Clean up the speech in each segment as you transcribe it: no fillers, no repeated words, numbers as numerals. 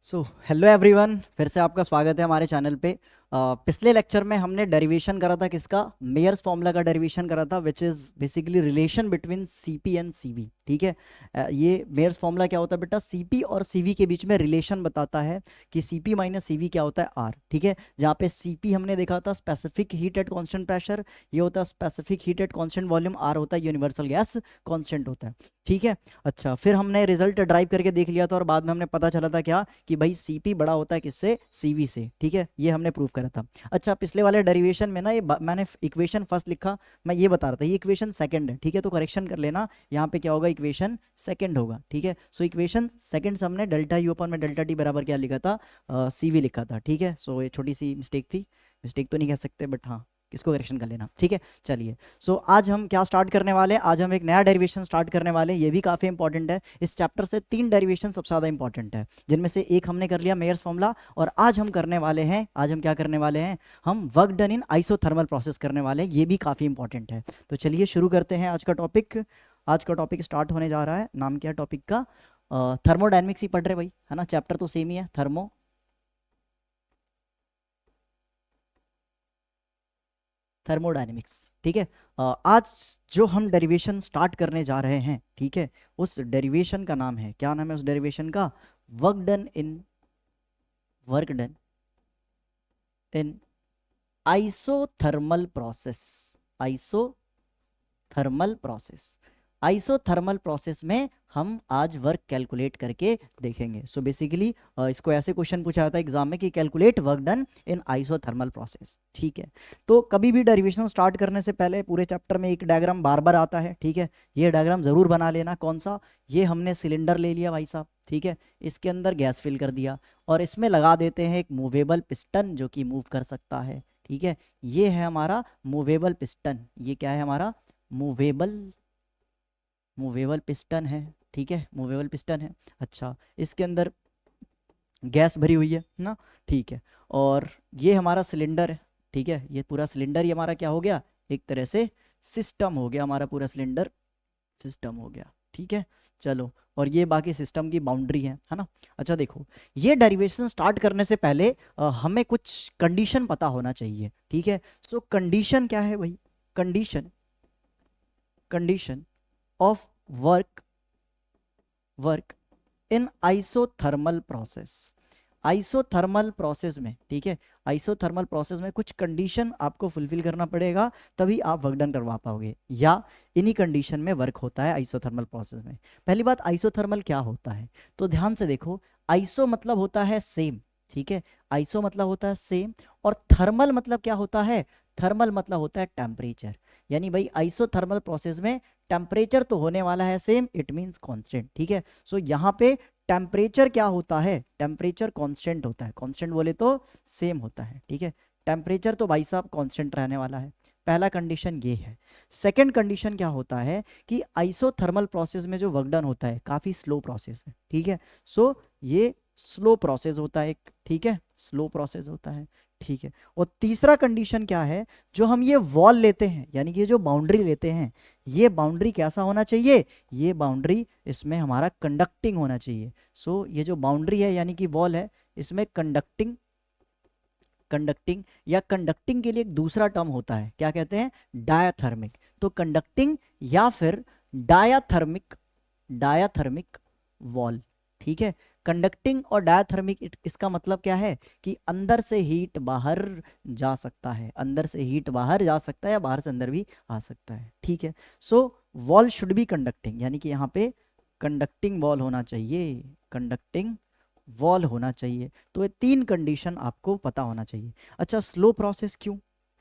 Hello everyone, फिर से आपका स्वागत है हमारे चैनल पे। पिछले लेक्चर में हमने डेरिवेशन करा था, किसका? मेयर्स फॉर्मूला का डेरिवेशन करा था, which is basically relation between CP and CV. ठीक है। ये मेयर्स फॉर्मूला क्या होता है बेटा? सीपी और सीवी के बीच में रिलेशन बताता है कि सीपी माइनस सीवी क्या होता है? आर। ठीक है। जहाँ पे सीपी हमने देखा था specific heat at constant pressure, ये होता है specific heat at constant volume, R होता है यूनिवर्सल गैस कॉन्स्टेंट होता है। ठीक है। अच्छा, फिर हमने रिजल्ट ड्राइव करके देख लिया था और बाद में हमने पता चला था क्या कि भाई सीपी बड़ा होता है किससे? सीवी से। ठीक है, ये हमने प्रूव करा था। अच्छा, पिछले वाले डेरिवेशन में ना ये मैंने इक्वेशन फर्स्ट लिखा, मैं ये बता रहा था ये इक्वेशन सेकंड है। ठीक है, तो करेक्शन कर लेना, यहाँ पे क्या होगा? इक्वेशन सेकंड होगा। ठीक है, सो इक्वेशन सेकंड से हमने डेल्टा यू अपन में डेल्टा टी बराबर क्या लिखा था? सीवी लिखा था। ठीक है, सो ये छोटी सी मिस्टेक थी, मिस्टेक तो नहीं कह सकते बट हाँ, इसको करेक्शन कर लेना। ठीक है, चलिए। आज हम क्या स्टार्ट करने वाले हैं? आज हम एक नया डेरिवेशन स्टार्ट करने वाले हैं, ये भी काफ़ी इंपॉर्टेंट है। इस चैप्टर से 3 डेरिवेशन सबसे ज़्यादा इंपॉर्टेंट है, जिनमें से एक हमने कर लिया मेयर्स फॉर्मूला, और आज हम करने वाले हैं, आज हम क्या करने वाले हैं? हम work done in isothermal process करने वाले हैं, ये भी काफ़ी इंपॉर्टेंट है। तो चलिए शुरू करते हैं आज का टॉपिक। आज का टॉपिक स्टार्ट होने जा रहा है। नाम क्या है टॉपिक का? थर्मोडायनेमिक्स ही पढ़ रहे भाई, है ना? चैप्टर तो सेम ही है, थर्मोडायनेमिक्स। ठीक है। आज जो हम डेरिवेशन स्टार्ट करने जा रहे हैं, ठीक है, उस डेरिवेशन का नाम है, क्या नाम है उस डेरिवेशन का? Work done in isothermal process. Isothermal process. Isothermal process में हम आज वर्क कैलकुलेट करके देखेंगे। सो बेसिकली इसको ऐसे क्वेश्चन पूछा जाता है एग्जाम में कि calculate work done in isothermal process. ठीक है, तो कभी भी डेरिवेशन स्टार्ट करने से पहले पूरे चैप्टर में एक डायग्राम बार बार आता है। ठीक है, ये डायग्राम जरूर बना लेना। कौन सा? ये हमने सिलेंडर ले लिया भाई साहब, ठीक है, इसके अंदर गैस फिल कर दिया और इसमें लगा देते हैं एक मूवेबल पिस्टन जो कि मूव कर सकता है। ठीक है, ये है हमारा मूवेबल पिस्टन। ये क्या है हमारा? मूवेबल मूवेबल पिस्टन है। ठीक है, मूवेबल पिस्टन है। अच्छा, इसके अंदर गैस भरी हुई है ना? ठीक है, और ये हमारा सिलेंडर है। ठीक है, ये पूरा सिलेंडर ही हमारा क्या हो गया? एक तरह से सिस्टम हो गया हमारा, पूरा सिलेंडर सिस्टम हो गया। ठीक है, चलो, और ये बाकी सिस्टम की बाउंड्री है ना? अच्छा देखो, ये डेरिवेशन स्टार्ट करने से पहले हमें कुछ कंडीशन पता होना चाहिए। ठीक है, सो कंडीशन क्या है भाई? Condition condition of work work in isothermal process. Isothermal process में, ठीक है, आइसोथर्मल प्रोसेस में कुछ कंडीशन आपको फुलफिल करना पड़ेगा, तभी आप वर्क डन करवा पाओगे, या इन्हीं कंडीशन में वर्क होता है आइसोथर्मल प्रोसेस में। पहली बात, आइसोथर्मल क्या होता है? तो ध्यान से देखो, आइसो मतलब होता है सेम। ठीक है, आइसो मतलब होता है सेम, और थर्मल मतलब क्या होता है? थर्मल मतलब होता है टेम्परेचर। यानी भाई आइसोथर्मल प्रोसेस में टेम्परेचर तो होने वाला है सेम, इट मीन्स कॉन्स्टेंट। ठीक है, सो यहाँ पे टेम्परेचर क्या होता है? टेम्परेचर कांस्टेंट होता है। कांस्टेंट बोले तो सेम होता है। ठीक है, टेम्परेचर तो भाई साहब कांस्टेंट रहने वाला है। पहला कंडीशन ये है। सेकंड कंडीशन क्या होता है कि आइसोथर्मल प्रोसेस में जो वर्क डन होता है काफ़ी स्लो प्रोसेस है। ठीक है, सो ये स्लो प्रोसेस होता है एक। ठीक है, स्लो प्रोसेस होता है। ठीक है, और तीसरा कंडीशन क्या है? जो हम ये वॉल लेते हैं, यानी कि ये जो बाउंड्री लेते हैं, ये बाउंड्री कैसा होना चाहिए? ये बाउंड्री इसमें हमारा कंडक्टिंग होना चाहिए। ये जो बाउंड्री है यानी कि वॉल है, इसमें कंडक्टिंग कंडक्टिंग या कंडक्टिंग के लिए एक दूसरा टर्म होता है, क्या कहते हैं? डायाथर्मिक। तो कंडक्टिंग या फिर डायाथर्मिक डायाथर्मिक वॉल। ठीक है, कंडक्टिंग और डायाथर्मिक, इसका मतलब क्या है कि अंदर से हीट बाहर जा सकता है, अंदर से हीट बाहर जा सकता है या बाहर से अंदर भी आ सकता है। ठीक है, वॉल शुड बी कंडक्टिंग, यानी कि यहाँ पे कंडक्टिंग वॉल होना चाहिए, कंडक्टिंग वॉल होना चाहिए। तो ये 3 कंडीशन आपको पता होना चाहिए। अच्छा, स्लो प्रोसेस क्यों?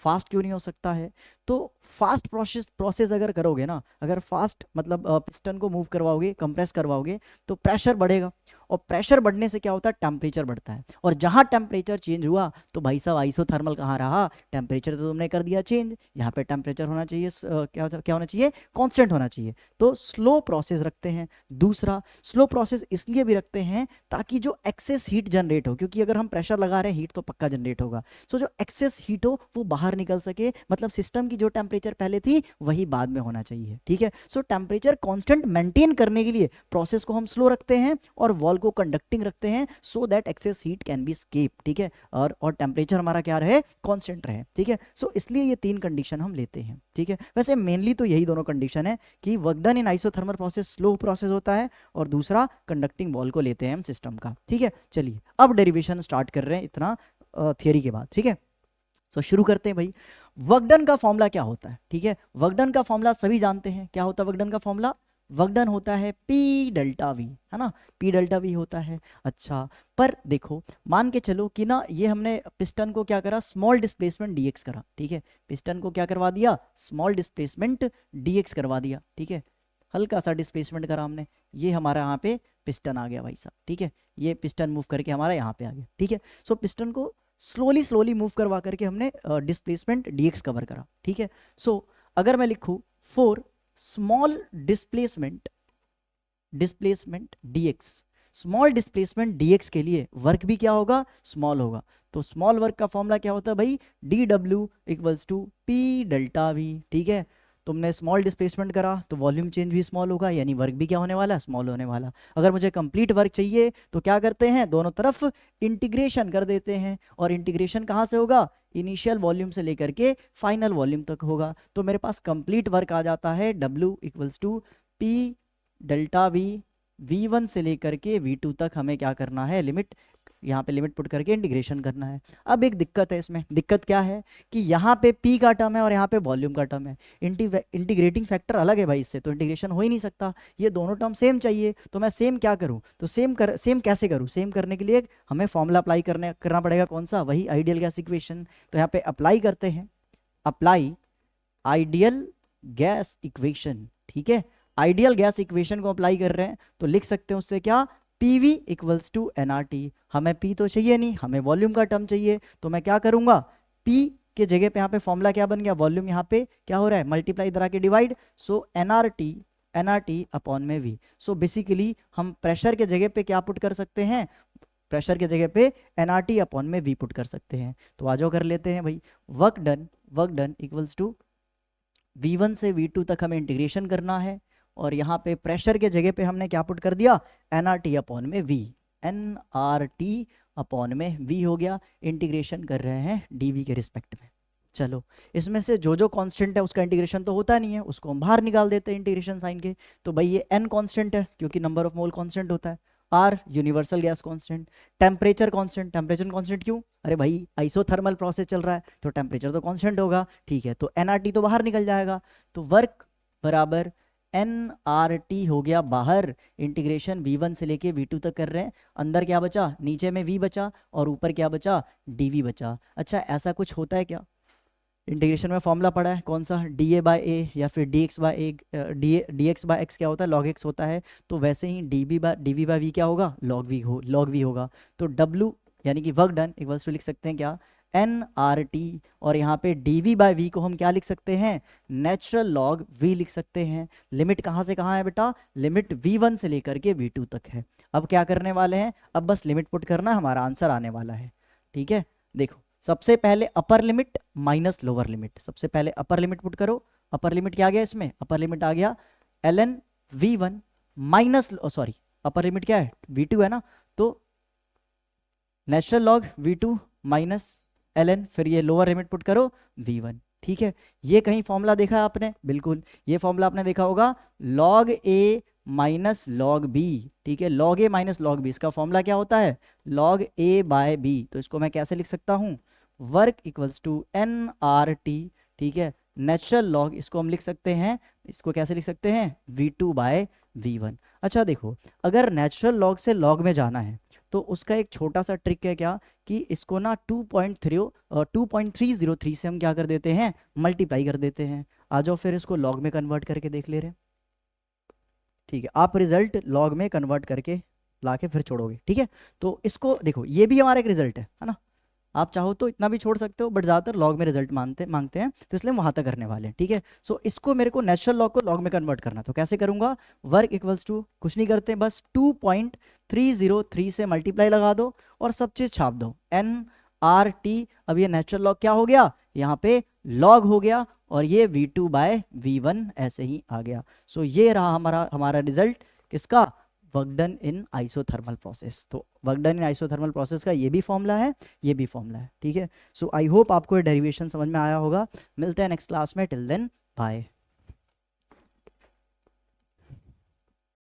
फास्ट क्यों नहीं हो सकता है? तो फास्ट प्रोसेस अगर करोगे ना, अगर फास्ट मतलब पिस्टन को मूव करवाओगे, कंप्रेस करवाओगे, तो प्रेशर बढ़ेगा, और प्रेशर बढ़ने से क्या होता है? टेम्परेचर बढ़ता है, और जहाँ टेम्परेचर चेंज हुआ तो भाई साहब आइसोथर्मल कहाँ रहा? टेम्परेचर तो तुमने कर दिया चेंज। यहाँ पे टेम्परेचर होना चाहिए क्या होना चाहिए? कांस्टेंट होना चाहिए। तो स्लो प्रोसेस रखते हैं। दूसरा, स्लो प्रोसेस इसलिए भी रखते हैं ताकि जो एक्सेस हीट जनरेट हो, क्योंकि अगर हम प्रेशर लगा रहे हैं हीट तो पक्का जनरेट होगा, जो एक्सेस हीट हो वो बाहर निकल सके, मतलब सिस्टम कि जो टेम्परेचर पहले थी वही बाद में होना चाहिए, ठीक है। सो टेम्परेचर कांस्टेंट मेंटेन करने के लिए प्रोसेस को हम स्लो रखते हैं और वॉल को कंडक्टिंग रखते हैं so that excess heat can be escape, ठीक है, और टेम्परेचर हमारा क्या रहे, कांस्टेंट रहे, ठीक है। सो इसलिए ये 3 कंडीशन हम लेते हैं, ठीक है। वैसे मेनली तो यही दोनों कंडीशन है कि work done in isothermal process slow process होता है और दूसरा कंडक्टिंग वॉल को लेते हैं हम सिस्टम का, ठीक है। चलिए अब डेरिवेशन स्टार्ट कर रहे हैं इतना थियरी के बाद, ठीक है। तो शुरू करते हैं भाई। वर्क डन का फॉर्मूला क्या होता है, ठीक है। वर्क डन का फॉर्मूला सभी जानते हैं, क्या होता है वर्क डन का फॉर्मूला, वर्क डन होता है पी डेल्टा वी, है ना, पी डेल्टा वी होता है। अच्छा, पर देखो मान के चलो कि ना ये हमने पिस्टन को क्या करा, स्मॉल डिस्प्लेसमेंट डीएक्स करा, ठीक है। पिस्टन को क्या करवा दिया, स्मॉल डिस्प्लेसमेंट डीएक्स करवा दिया, ठीक है। हल्का सा डिस्प्लेसमेंट करा हमने, ये हमारा यहाँ पे पिस्टन आ गया भाई साहब, ठीक है। ये पिस्टन मूव करके हमारा यहाँ पे आ गया, ठीक है। सो पिस्टन को स्लोली मूव करवा करके हमने डिस्प्लेसमेंट डीएक्स कवर करा, ठीक है। सो अगर मैं लिखूं for small displacement dx, small displacement dx के लिए वर्क भी क्या होगा, स्मॉल होगा। तो स्मॉल वर्क का फॉर्मूला क्या होता है भाई, डी डब्ल्यू equals to p delta v, ठीक है। तुमने स्मॉल डिस्प्लेसमेंट करा तो वॉल्यूम चेंज भी स्मॉल होगा, यानी वर्क भी क्या होने वाला, स्मॉल होने वाला। अगर मुझे कंप्लीट वर्क चाहिए तो क्या करते हैं, दोनों तरफ इंटीग्रेशन कर देते हैं, और इंटीग्रेशन कहाँ से होगा, इनिशियल वॉल्यूम से लेकर के फाइनल वॉल्यूम तक होगा। तो मेरे पास कंप्लीट वर्क आ जाता है W equals to p delta v, V1 से लेकर के V2 तक हमें क्या करना है, लिमिट, यहाँ पे लिमिट पुट करके इंटीग्रेशन करना है। अब एक दिक्कत है इसमें, दिक्कत क्या है कि यहाँ पे P का टर्म है और यहाँ पे वॉल्यूम का टर्म है, इंटीग्रेटिंग फैक्टर अलग है भाई, इससे तो इंटीग्रेशन हो ही नहीं सकता। ये दोनों टर्म सेम चाहिए, तो मैं सेम क्या करूँ, तो सेम कैसे करूँ, सेम करने के लिए हमें फॉर्मूला अप्लाई करना पड़ेगा, कौन सा, वही आइडियल गैस इक्वेशन। तो यहाँ पे अप्लाई करते हैं, अप्लाई आइडियल गैस इक्वेशन, ठीक है। आइडियल गैस इक्वेशन को अप्लाई कर रहे हैं तो लिख सकते हैं उससे क्या, PV इक्वल्स टू NRT। हमें P तो चाहिए नहीं, हमें वॉल्यूम का टर्म चाहिए, तो मैं क्या करूंगा, P के जगह पे यहाँ पे फॉर्मूला क्या बन गया, वॉल्यूम यहाँ पे क्या हो रहा है, मल्टीप्लाई इधर आके डिवाइड, सो NRT अपॉन में V। सो बेसिकली हम प्रेशर के जगह पे क्या पुट कर सकते हैं, प्रेशर के जगह पे NRT अपॉन में V पुट कर सकते हैं। तो आ जाओ कर लेते हैं भाई। Work done equals to V1 से V2 तक हमें इंटीग्रेशन करना है, और यहाँ पे प्रेशर के जगह पे हमने क्या पुट कर दिया, NRT अपॉन में V, NRT अपॉन में V हो गया। इंटीग्रेशन कर रहे हैं dV के रिस्पेक्ट में। चलो इसमें से जो कांस्टेंट है उसका इंटीग्रेशन तो होता नहीं है, उसको हम बाहर निकाल देते हैं इंटीग्रेशन साइन के। तो भाई ये N कांस्टेंट है क्योंकि नंबर ऑफ मोल कांस्टेंट होता है, R universal gas constant, temperature constant क्यों, अरे भाई आइसोथर्मल प्रोसेस चल रहा है तो टेम्परेचर तो कांस्टेंट होगा, ठीक है। तो NRT तो बाहर निकल जाएगा, तो वर्क बराबर NRT हो गया बाहर। इंटीग्रेशन V1 से लेके V2 तक कर रहे हैं, अंदर क्या बचा, नीचे में V बचा और ऊपर क्या बचा, DV बचा। अच्छा ऐसा कुछ होता है क्या, इंटीग्रेशन में फॉर्मूला पड़ा है कौन सा, DA/A या फिर DX बाय एक्स क्या होता है, log x होता है। तो वैसे ही DV बाय V क्या होगा, log V होगा। तो W यानी कि वर्क डन इक्वल्स टू लिख सकते हैं क्या, NRT, और यहाँ पे DV/V को हम क्या लिख सकते हैं, नेचुरल लॉग V लिख सकते हैं। लिमिट कहाँ से कहाँ है बेटा, लिमिट V1 से लेकर के V2 तक है। अब क्या करने वाले हैं, अब बस लिमिट पुट करना, हमारा आंसर आने वाला है, ठीक है। देखो सबसे पहले upper limit minus lower limit, सबसे पहले अपर लिमिट पुट करो। अपर लिमिट क्या आ गया इसमें, अपर लिमिट आ गया ln V1 minus, sorry upper limit क्या है, V2 है ना, तो natural log V2 minus ln, फिर ये लोअर लिमिट पुट करो V1, ठीक है। ये कहीं फॉर्मूला देखा है आपने, बिल्कुल ये फॉर्मूला आपने देखा होगा, log A minus log B, ठीक है। log A minus log B, इसका फॉर्मूला क्या होता है, log A/B। तो इसको मैं कैसे लिख सकता हूँ, वर्क इक्वल्स टू NRT, ठीक है। नेचुरल लॉग इसको हम लिख सकते हैं, इसको कैसे लिख सकते हैं, V2/V1। अच्छा देखो अगर नेचुरल लॉग से लॉग में जाना है तो उसका एक छोटा सा ट्रिक है क्या, कि इसको ना 2.303 से हम क्या कर देते हैं, मल्टीप्लाई कर देते हैं। आ जाओ फिर इसको लॉग में कन्वर्ट करके देख ले रहे हैं, ठीक है। आप रिजल्ट लॉग में कन्वर्ट करके लाके फिर छोड़ोगे, ठीक है। तो इसको देखो ये भी हमारा एक रिजल्ट है ना, आप चाहो तो इतना भी छोड़ सकते हो, बट ज़्यादातर लॉग में रिजल्ट मांगते हैं तो इसलिए हम वहाँ तक करने वाले हैं, ठीक है। सो इसको मेरे को नेचुरल लॉग को लॉग में कन्वर्ट करना, तो कैसे करूँगा, वर्क इक्वल्स टू कुछ नहीं करते, बस 2.303 से मल्टीप्लाई लगा दो और सब चीज़ छाप दो, NRT। अब ये नेचुरल लॉग क्या हो गया, यहाँ पे लॉग हो गया, और ये V2/V1 ऐसे ही आ गया। सो ये रहा हमारा रिजल्ट किसका, work done in isothermal process. तो work done in isothermal process का ये भी फॉर्मूला है, ये भी फॉर्मूला है, ठीक है। सो आई होप आपको ये डेरिवेशन समझ में आया होगा। मिलते हैं नेक्स्ट क्लास में, टिल देन बाय।